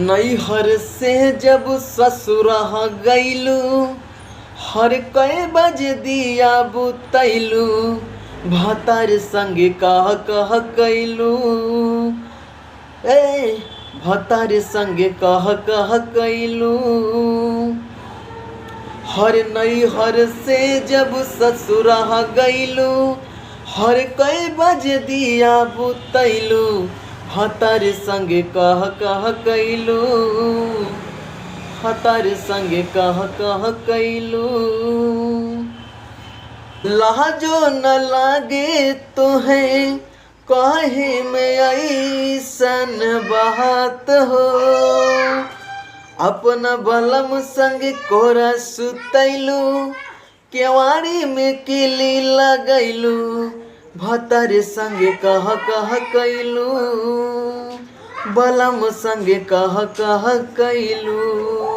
नैहर से जब ससुरह गईलू, हर कई बज दिया बुतैलू, भतार संग कह कह कैलू, ए भतार संग कह कह कैलू। हर नैहर से जब ससुरह गईलू, हर कई बज दिया बुतैलू, भतार संग कह कह कैलू, भतार संग कह कह कैलू। लाजो न लागे तुहें कहे में ऐसन बात हो, अपना बलम संग कोरा सुतैलू, केवाड़ी में किली लगैलू, भतार संग कह कह कैलू, बलम संग कह कह कैलू।